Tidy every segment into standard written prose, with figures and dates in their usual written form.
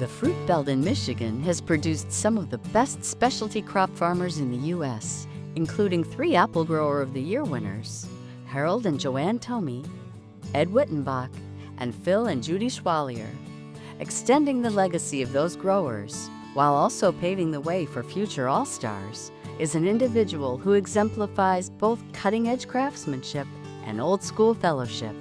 The Fruit Belt in Michigan has produced some of the best specialty crop farmers in the U.S., including 3 Apple Grower of the Year winners, Harold and Joanne Tomey, Ed Wittenbach, and Phil and Judy Schwalier. Extending the legacy of those growers, while also paving the way for future all-stars, is an individual who exemplifies both cutting-edge craftsmanship and old-school fellowship.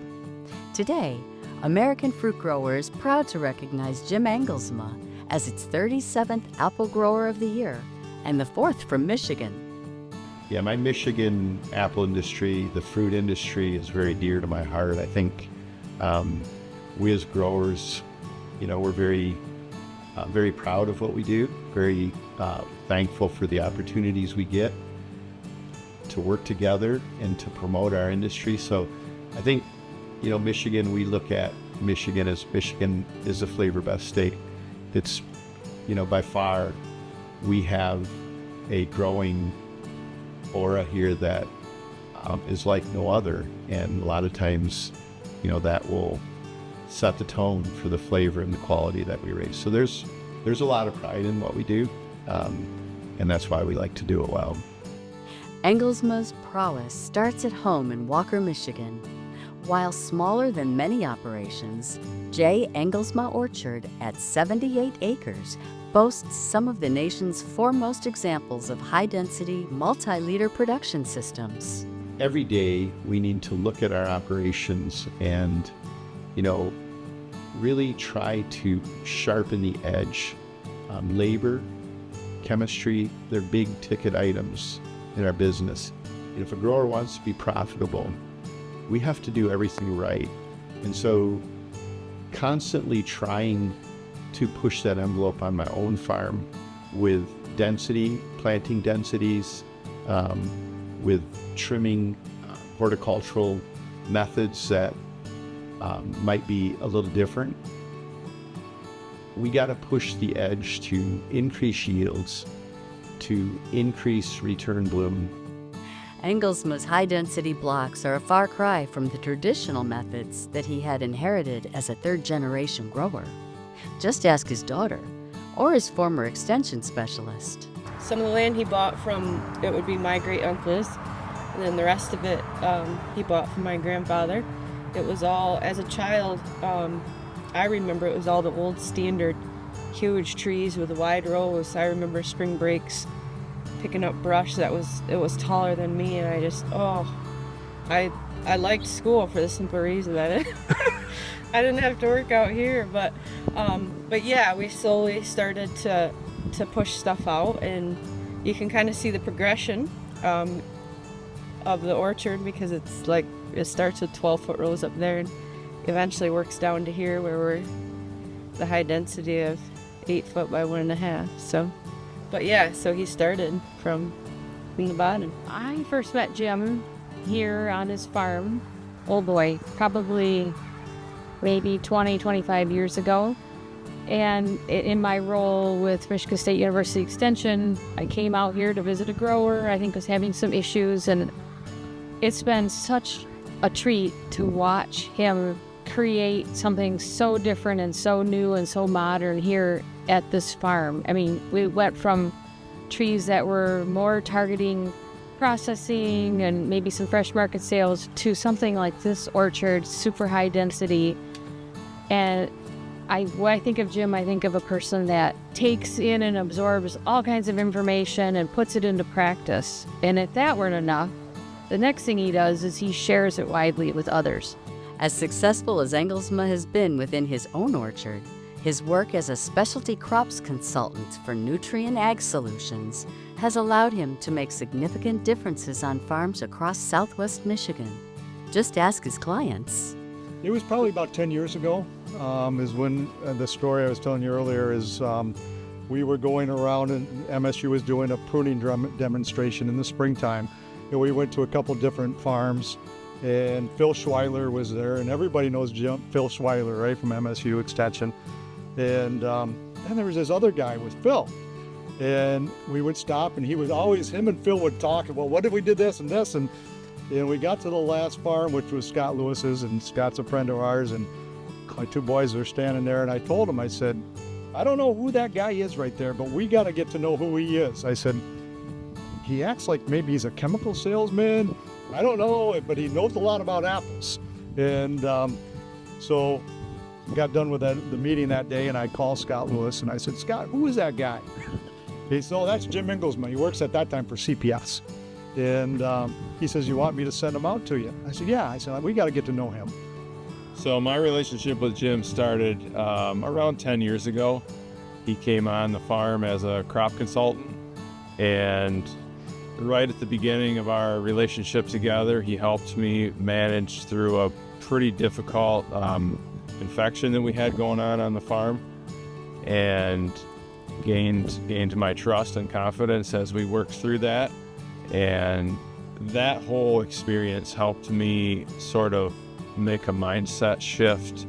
Today, American Fruit Grower is proud to recognize Jim Engelsma as its 37th Apple Grower of the Year and the 4th from Michigan. Yeah, my Michigan apple industry, the fruit industry, is very dear to my heart. I think we as growers, we're very proud of what we do, very thankful for the opportunities we get to work together and to promote our industry. So I think, Michigan, we look at Michigan is the flavor best state. It's, by far, we have a growing aura here that is like no other. And a lot of times, that will set the tone for the flavor and the quality that we raise. So there's a lot of pride in what we do, and that's why we like to do it well. Engelsma's prowess starts at home in Walker, Michigan. While smaller than many operations, J. Engelsma Orchard at 78 acres boasts some of the nation's foremost examples of high-density, multi-liter production systems. Every day we need to look at our operations and, really try to sharpen the edge. Labor, chemistry, they're big ticket items in our business. If a grower wants to be profitable, we have to do everything right. And so constantly trying to push that envelope on my own farm with density, planting densities, with trimming, horticultural methods that might be a little different. We got to push the edge to increase yields, to increase return bloom. Engelsma's high-density blocks are a far cry from the traditional methods that he had inherited as a third-generation grower. Just ask his daughter or his former extension specialist. Some of the land he bought from, it would be my great-uncles, and then the rest of it he bought from my grandfather. It was all, as a child, I remember it was all the old standard, huge trees with wide rows. I remember spring breaks, picking up brush it was taller than me, and I liked school for the simple reason that I didn't have to work out here. But yeah, we slowly started to push stuff out, and you can kind of see the progression of the orchard, because it's like it starts with 12-foot rows up there and eventually works down to here where we're the high density of 8 foot by 1.5. But yeah, so he started from the bottom. I first met Jim here on his farm, oh boy, probably maybe 25 years ago. And in my role with Michigan State University Extension, I came out here to visit a grower I think was having some issues, and it's been such a treat to watch him create something so different and so new and so modern here at this farm. I mean, we went from trees that were more targeting processing and maybe some fresh market sales to something like this orchard, super high density. And when I think of Jim, I think of a person that takes in and absorbs all kinds of information and puts it into practice. And if that weren't enough, the next thing he does is he shares it widely with others. As successful as Engelsma has been within his own orchard, his work as a specialty crops consultant for Nutrien Ag Solutions has allowed him to make significant differences on farms across Southwest Michigan. Just ask his clients. It was probably about 10 years ago, is when the story I was telling you earlier is we were going around and MSU was doing a pruning demonstration in the springtime. And we went to a couple different farms, and Phil Schweiler was there, and everybody knows Phil Schweiler, right, from MSU Extension. And there was this other guy with Phil, and we would stop, and him and Phil would talk, well, what if we did this and this? And we got to the last farm, which was Scott Lewis's, and Scott's a friend of ours, and my 2 boys were standing there, and I told him, I said, I don't know who that guy is right there, but we got to get to know who he is. I said, he acts like maybe he's a chemical salesman. I don't know, but he knows a lot about apples. And so got done with the meeting that day, and I called Scott Lewis, and I said, Scott, who is that guy? He said, oh, that's Jim Engelsma. He works at that time for CPS. And he says, you want me to send him out to you? I said, yeah. I said, we got to get to know him. So my relationship with Jim started around 10 years ago. He came on the farm as a crop consultant, and right at the beginning of our relationship together, he helped me manage through a pretty difficult infection that we had going on the farm, and gained my trust and confidence as we worked through that. And that whole experience helped me sort of make a mindset shift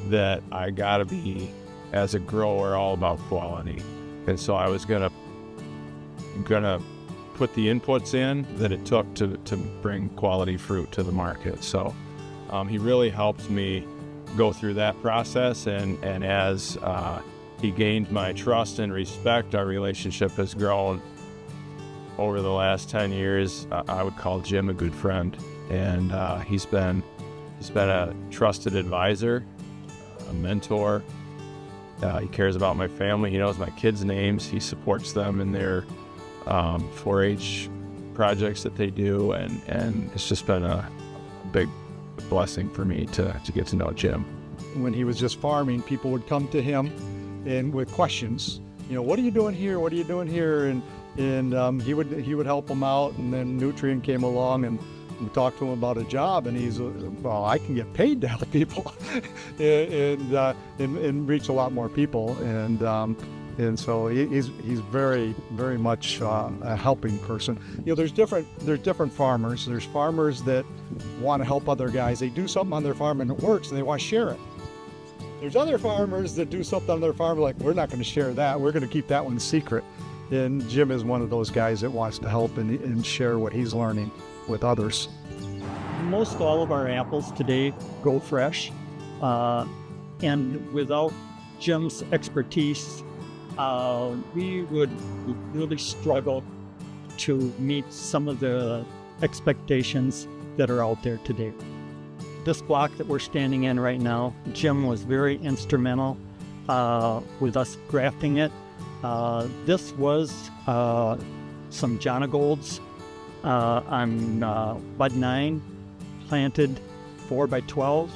that I gotta be, as a grower, all about quality. And so I was gonna put the inputs in that it took to bring quality fruit to the market. So he really helped me go through that process, and as he gained my trust and respect, our relationship has grown over the last 10 years. I would call Jim a good friend, and he's been a trusted advisor, a mentor. He cares about my family. He knows my kids' names. He supports them in their 4-H projects that they do, and it's just been a big blessing for me to get to know Jim. When he was just farming, people would come to him and with questions. What are you doing here? What are you doing here? And he would help them out. And then Nutrien came along, and we talked to him about a job, and he's, well, I can get paid to help people and reach a lot more people. And so he's very, very much a helping person. There's different farmers. There's farmers that want to help other guys. They do something on their farm and it works, and they want to share it. There's other farmers that do something on their farm like, we're not going to share that. We're going to keep that one secret. And Jim is one of those guys that wants to help and share what he's learning with others. Most all of our apples today go fresh, and without Jim's expertise, we would really struggle to meet some of the expectations that are out there today. This block that we're standing in right now, Jim was very instrumental with us grafting it. This was some Jonagolds on bud 9, planted 4x12,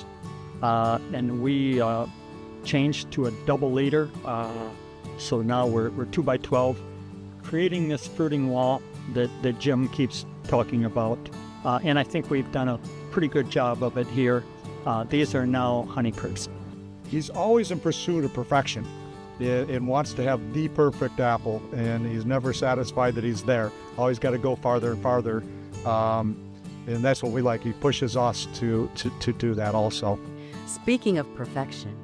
and we changed to a double leader. So now we're 2x12, creating this fruiting wall that Jim keeps talking about. And I think we've done a pretty good job of it here. These are now Honeycrisp. He's always in pursuit of perfection and wants to have the perfect apple, and he's never satisfied that he's there. Always got to go farther and farther. And that's what we like. He pushes us to do that also. Speaking of perfection,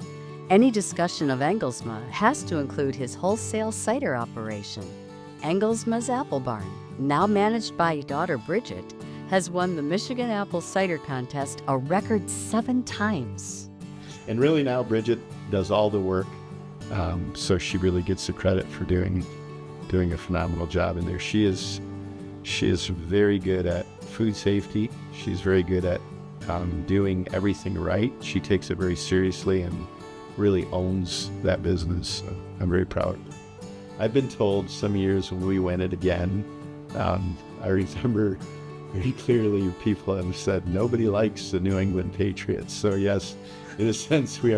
any discussion of Engelsma has to include his wholesale cider operation. Engelsma's Apple Barn, now managed by daughter Bridget, has won the Michigan Apple Cider Contest a record 7 times. And really now Bridget does all the work, so she really gets the credit for doing a phenomenal job in there. She is very good at food safety. She's very good at doing everything right. She takes it very seriously and really owns that business. I'm very proud of her. I've been told some years when we win it again, I remember very clearly people have said nobody likes the New England Patriots. So yes, in a sense we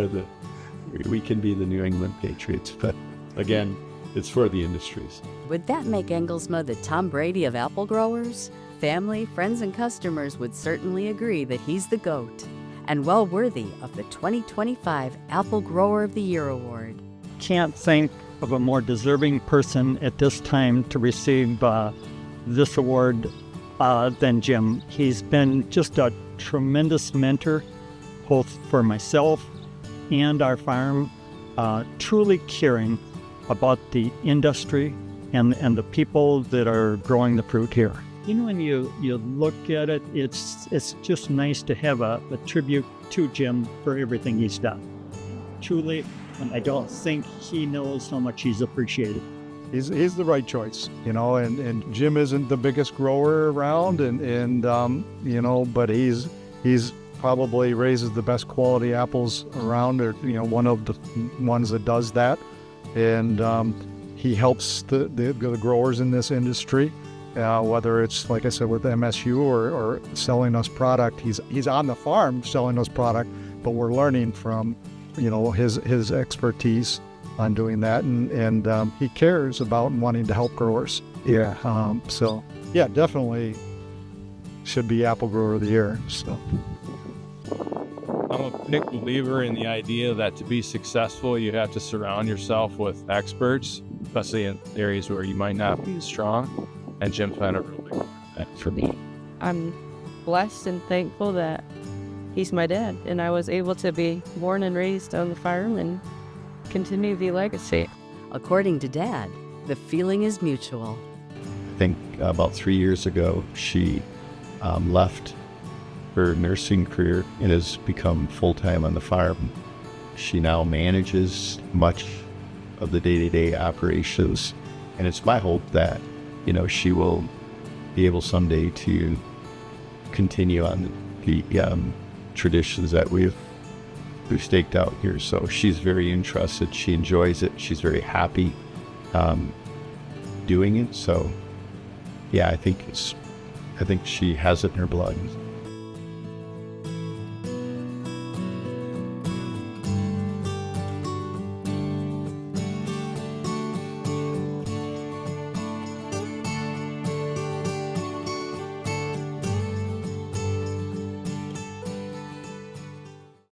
can be the New England Patriots, but again, it's for the industries. Would that make Engelsma the Tom Brady of apple growers? Family, friends, and customers would certainly agree that he's the GOAT and well worthy of the 2025 Apple Grower of the Year award. Can't think of a more deserving person at this time to receive this award than Jim. He's been just a tremendous mentor, both for myself and our farm, truly caring about the industry and the people that are growing the fruit here. When you look at it, it's just nice to have a tribute to Jim for everything he's done. truly, and I don't think he knows how much he's appreciated. He's the right choice, and Jim isn't the biggest grower around, and but he's probably raises the best quality apples around, or one of the ones that does that, and he helps the growers in this industry, whether it's, like I said, with MSU or selling us product. He's on the farm selling us product, but we're learning from his expertise on doing that, and he cares about wanting to help growers. So definitely should be Apple Grower of the Year. So I'm a big believer in the idea that to be successful, you have to surround yourself with experts, especially in areas where you might not be as strong. And Jim's been a real big part of that for me. I'm blessed and thankful that he's my dad, and I was able to be born and raised on the farm and continue the legacy. According to Dad, the feeling is mutual. I think about 3 years ago, she left her nursing career and has become full-time on the farm. She now manages much of the day-to-day operations, and it's my hope that she will be able someday to continue on the traditions that we've staked out here. So she's very interested. She enjoys it. She's very happy doing it. So I think she has it in her blood.